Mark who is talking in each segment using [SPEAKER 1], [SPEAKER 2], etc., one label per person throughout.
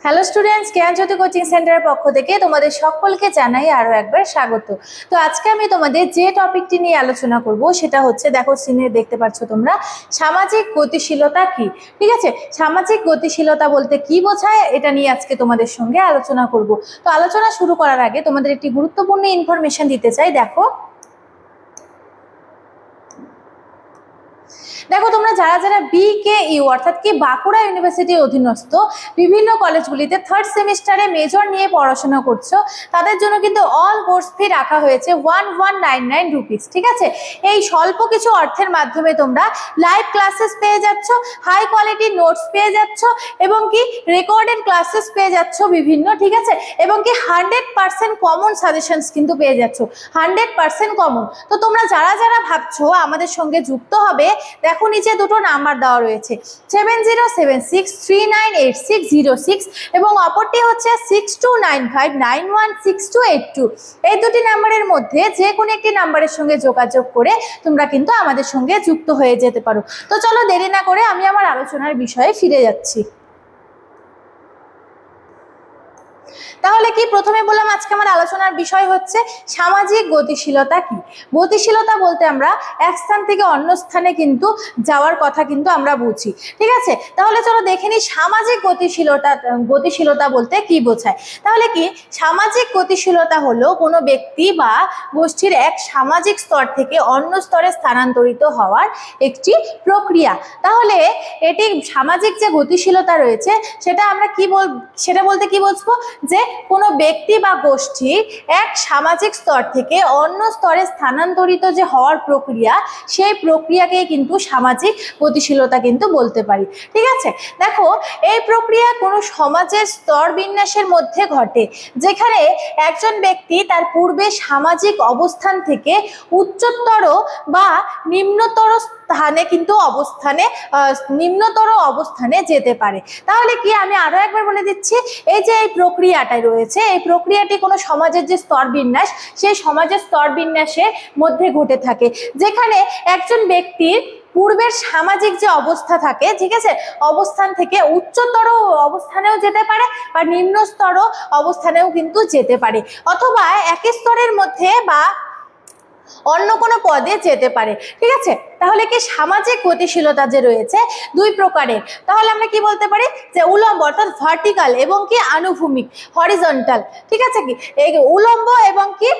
[SPEAKER 1] Hello students, জ্ঞানজ্যোতি coaching সেন্টারের পক্ষ থেকে তোমাদের সকলকে জানাই আরো একবার স্বাগত। তো আজকে আমি তোমাদের যে টপিকটি নিয়ে আলোচনা করব সেটা হচ্ছে, দেখো স্ক্রিনে দেখতে পাচ্ছ তোমরা, সামাজিক গতিশীলতা কি। ঠিক আছে, সামাজিক গতিশীলতা বলতে কি বোঝায় এটা নিয়ে আজকে তোমাদের সঙ্গে আলোচনা করব। তো আলোচনা শুরু করার আগে তোমাদের একটি গুরুত্বপূর্ণ ইনফরমেশন দিতে চাই। দেখো তোমরা যারা যারা BKU অর্থাৎ কি বাঁকুড়া ইউনিভার্সিটির অধীনস্থ বিভিন্ন কলেজগুলিতে থার্ড সেমিস্টারে মেজর নিয়ে পড়াশোনা করছো, তাদের জন্য কিন্তু অল কোর্স ফি রাখা হয়েছে 1199 রুপিস। ঠিক আছে, এই স্বল্প কিছু অর্থের মাধ্যমে তোমরা লাইভ ক্লাসেস পেয়ে যাচ্ছ, হাই কোয়ালিটি নোটস পেয়ে যাচ্ছ এবং কি রেকর্ডেড ক্লাসেস পেয়ে যাচ্ছ বিভিন্ন। ঠিক আছে, এবং কি 100% কমন সাজেশনস কিন্তু পেয়ে যাচ্ছ, 100% কমন। তো তোমরা যারা যারা ভাবছো আমাদের সঙ্গে যুক্ত হবে, দেখো নিচে দুটো নাম্বার দেওয়া রয়েছে, 7076398606 এবং অপরটি হচ্ছে 6295916282। এই দুটি নাম্বারের মধ্যে যে কোনো একটি নাম্বারের সঙ্গে যোগাযোগ করে তোমরা কিন্তু আমাদের সঙ্গে যুক্ত হয়ে যেতে পারো। তো চলো দেরি না করে আমি আমার আলোচনার বিষয়ে ফিরে যাচ্ছি। তাহলে কি প্রথমে বললাম, আজকে আমার আলোচনার বিষয় হচ্ছে সামাজিক গতিশীলতা কি। গতিশীলতা বলতে আমরা এক স্থান থেকে অন্য স্থানে কিন্তু যাওয়ার কথা কিন্তু আমরা বুঝি। ঠিক আছে, তাহলে চলো দেখে নিই সামাজিক গতিশীলতা বলতে কি বোঝায়। তাহলে কি সামাজিক গতিশীলতা হলো কোনো ব্যক্তি বা গোষ্ঠীর এক সামাজিক স্তর থেকে অন্য স্তরে স্থানান্তরিত হওয়ার একটি প্রক্রিয়া। তাহলে এটি সামাজিক যে গতিশীলতা রয়েছে সেটা আমরা সেটা বলতে কি বুঝবো, যে কোনো ব্যক্তি বা গোষ্ঠী এক সামাজিক স্তর থেকে অন্য স্তরে স্থানান্তরিত যে হওয়ার প্রক্রিয়া, সেই প্রক্রিয়াকে কিন্তু সামাজিক গতিশীলতা কিন্তু বলতে পারি। ঠিক আছে, দেখো এই প্রক্রিয়া কোনো সমাজের স্তর বিন্যাসের মধ্যে ঘটে, যেখানে একজন ব্যক্তি তার পূর্বে সামাজিক অবস্থান থেকে উচ্চতর বা নিম্নতর অবস্থানে যেতে পারে। তাহলে কি আমি আরো একবার বলে দিচ্ছি, এই যে এই প্রক্রিয়াটা রয়েছে, এই প্রক্রিয়াটি কোনো সমাজের যে স্তর বিন্যাস, সেই সমাজের স্তর বিন্যাসের মধ্যে ঘটে থাকে, যেখানে একজন ব্যক্তির পূর্বের সামাজিক যে অবস্থা থাকে, ঠিক আছে, অবস্থান থেকে উচ্চতর অবস্থানেও যেতে পারে বা নিম্নস্তর অবস্থানেও কিন্তু যেতে পারে, অথবা একই স্তরের মধ্যে বা অন্য কোনো পদে যেতে পারে। ঠিক আছে, তাহলে কি সামাজিক গতিশীলতা যে রয়েছে দুই প্রকারের। তাহলে আমরা কি বলতে পারি, যে উলম্ব অর্থাৎ ভার্টিক্যাল এবং কি আনুভূমিক হরিজন্টাল। ঠিক আছে, কি এই উলম্ব এবং কি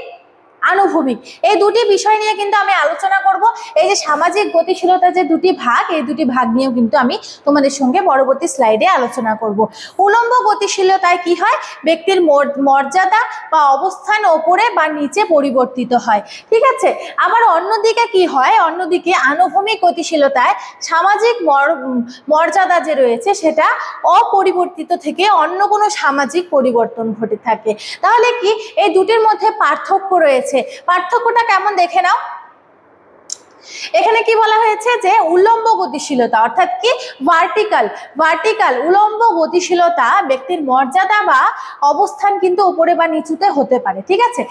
[SPEAKER 1] আনুভূমিক, এই দুটি বিষয় নিয়ে কিন্তু আমি আলোচনা করব। এই যে সামাজিক গতিশীলতা যে দুটি ভাগ, এই দুটি ভাগ নিয়েও কিন্তু আমি তোমাদের সঙ্গে পরবর্তী স্লাইডে আলোচনা করব। উলম্ব গতিশীলতায় কি হয়, ব্যক্তির মর্যাদা বা অবস্থান ওপরে বা নিচে পরিবর্তিত হয়। ঠিক আছে, আবার অন্যদিকে কি হয়, অন্যদিকে আনুভূমিক গতিশীলতায় সামাজিক মর্যাদা যে রয়েছে সেটা অপরিবর্তিত থেকে অন্য কোনো সামাজিক পরিবর্তন ঘটে থাকে। তাহলে কি এই দুটির মধ্যে পার্থক্য রয়েছে, পার্থক্যটা কেমন দেখে নাও। এখানে কি বলা হয়েছে, যে উলম্ব গতিশীলতা অর্থাৎ কি ভার্টিক্যাল উলম্ব গতিশীলতা ব্যক্তির মর্যাদা বা অবস্থান কিন্তু উপরে বা নিচুতে হতে পারে। ঠিক আছে,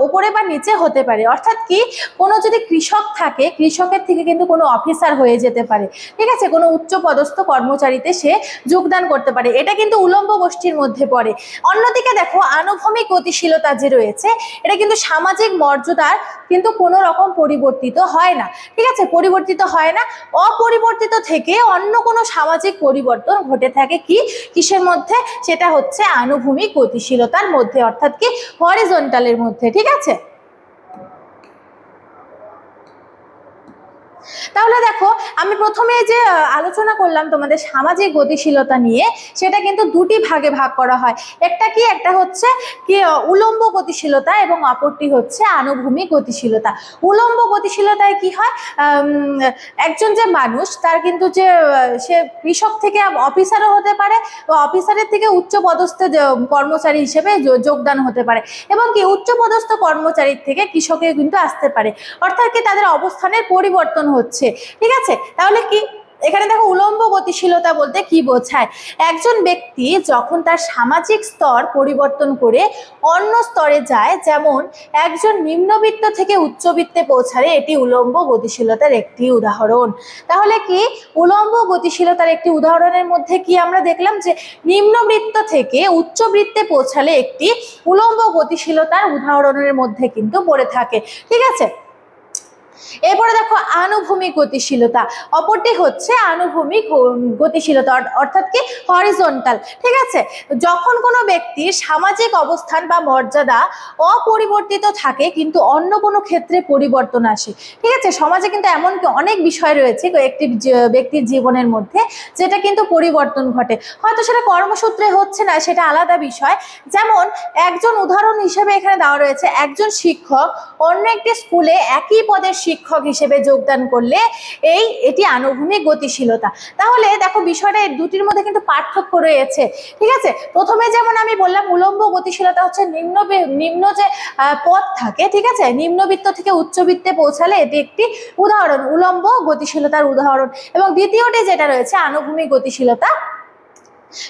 [SPEAKER 1] উপরে বা নিচে হতে পারে, অর্থাৎ কি কোনো যদি কৃষক থাকে, কৃষকের থেকে কিন্তু কোনো অফিসার হয়ে যেতে পারে। ঠিক আছে, কোনো উচ্চ পদস্থ কর্মচারীতে সে যোগদান করতে পারে, এটা কিন্তু উলম্ব গোষ্ঠীর মধ্যে পড়ে। অন্যদিকে দেখো আনুভূমিক গতিশীলতা যে রয়েছে, এটা কিন্তু সামাজিক মর্যাদার কিন্তু কোনো রকম পরিবর্তিত হয় না। ঠিক আছে, পরিবর্তিত হয় না, অপরিবর্তিত থেকে অন্য কোনো সামাজিক পরিবর্তন ঘটে থাকে কি কিসের মধ্যে, সেটা হচ্ছে আনুভূমিক গতিশীলতার মধ্যে, অর্থাৎ কি হরিজন্টালের মধ্যে। ঠিক আছে, তাহলে দেখো আমি প্রথমে যে আলোচনা করলাম তোমাদের সামাজিক গতিশীলতা নিয়ে, সেটা কিন্তু দুটি ভাগে ভাগ করা হয়। একটা হচ্ছে কি উলম্ব গতিশীলতা এবং অপরটি হচ্ছে আনুভূমিক গতিশীলতা। উলম্ব গতিশীলতায় কি হয়, একজন যে মানুষ তার কিন্তু যে সে কৃষক থেকে অফিসারও হতে পারে, অফিসারের থেকে উচ্চ পদস্থ কর্মচারী হিসেবে যোগদান হতে পারে, এবং কি উচ্চ পদস্থ কর্মচারীর থেকে কৃষকে কিন্তু আসতে পারে, অর্থাৎ কি তাদের অবস্থানের পরিবর্তন হচ্ছে। ঠিক আছে, তাহলে কি এখানে দেখো উলম্ব গতিশীলতা বলতে কি বোঝায়। একজন ব্যক্তি যখন তার সামাজিক স্তর পরিবর্তন করে অন্য স্তরে যায়, যেমন একজন নিম্নবিত্ত থেকে উচ্চবিত্তে পৌঁছালে, এটি উলম্ব গতিশীলতার একটি উদাহরণ। তাহলে কি উলম্ব গতিশীলতার একটি উদাহরণের মধ্যে কি আমরা দেখলাম যে নিম্নবৃত্ত থেকে উচ্চবৃত্তে পৌঁছালে একটি উলম্ব গতিশীলতার উদাহরণের মধ্যে কিন্তু পড়ে থাকে। ঠিক আছে, এরপরে দেখো আনুভূমিক গতিশীলতা, অপরটি হচ্ছে আনুভূমিক গতিশীলতা, অর্থাৎ কি হরিজন্টাল। ঠিক আছে, যখন কোনো ব্যক্তির সামাজিক অবস্থান বা মর্যাদা অপরিবর্তিত থাকে কিন্তু অন্য কোনো ক্ষেত্রে পরিবর্তন আসে। ঠিক আছে, সমাজে কিন্তু এমন অনেক বিষয় রয়েছে একটি ব্যক্তির জীবনের মধ্যে যেটা কিন্তু পরিবর্তন ঘটে, হয়তো সেটা কর্মসূত্রে হচ্ছে না, সেটা আলাদা বিষয়। যেমন একজন উদাহরণ হিসেবে এখানে দেওয়া রয়েছে, একজন শিক্ষক অন্য একটি স্কুলে একই পদের শিক্ষক হিসেবে যোগদান করলে এটি আনুভূমিক গতিশীলতা। তাহলে দেখো বিষয়টা এই দুটির মধ্যে কিন্তু পার্থক্য রয়েছে। ঠিক আছে, প্রথমে যেমন আমি বললাম উলম্ব গতিশীলতা হচ্ছে নিম্ন যে পদ থাকে, ঠিক আছে, নিম্নবিত্ত থেকে উচ্চবিত্তে পৌঁছালে এটি একটি উদাহরণ, উলম্ব গতিশীলতার উদাহরণ। এবং দ্বিতীয়টি যেটা রয়েছে আনুভূমিক গতিশীলতা,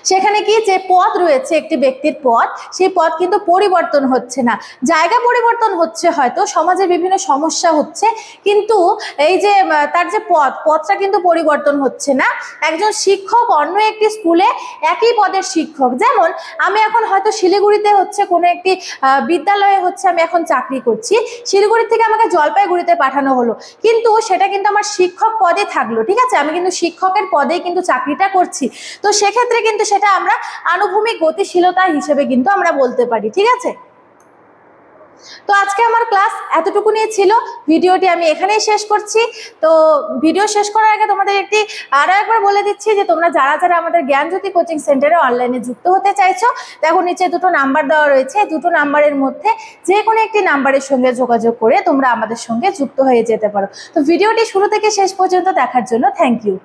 [SPEAKER 1] সেখানে কি যে পদ রয়েছে একটি ব্যক্তির পদ, সেই পদ কিন্তু পরিবর্তন হচ্ছে না, জায়গা পরিবর্তন হচ্ছে, হয়তো সমাজে বিভিন্ন সমস্যা হচ্ছে, কিন্তু এই যে তার যে পদটা কিন্তু পরিবর্তন হচ্ছে না। একজন শিক্ষক অন্য একটি স্কুলে একই পদের শিক্ষক, যেমন আমি এখন হয়তো শিলিগুড়িতে হচ্ছে কোনো একটি বিদ্যালয়ে হচ্ছে আমি এখন চাকরি করছি, শিলিগুড়ি থেকে আমাকে জলপাইগুড়িতে পাঠানো হলো, কিন্তু সেটা কিন্তু আমার শিক্ষক পদে থাকলো। ঠিক আছে, আমি কিন্তু শিক্ষকের পদেই কিন্তু চাকরিটা করছি, তো সেক্ষেত্রে কিন্তু সেটা আমরা আনুভূমিক গতিশীলতা হিসেবে কিন্তু আমরা বলতে পারি। ঠিক আছে, তো আজকে আমার ক্লাস এতটুকু নিয়ে ছিল, ভিডিওটি আমি এখানেই শেষ করছি। তো ভিডিও শেষ করার আগে তোমাদের আরো একবার বলে দিচ্ছি যে তোমরা যারা যারা আমাদের জ্ঞানজ্যোতি কোচিং সেন্টারে অনলাইনে যুক্ত হতে চাইছো, দেখো নিচে দুটো নাম্বার দেওয়া রয়েছে, দুটো নাম্বারের মধ্যে যে কোনো একটি নাম্বারের সঙ্গে যোগাযোগ করে তোমরা আমাদের সঙ্গে যুক্ত হয়ে যেতে পারো। তো ভিডিওটি শুরু থেকে শেষ পর্যন্ত দেখার জন্য থ্যাংক ইউ।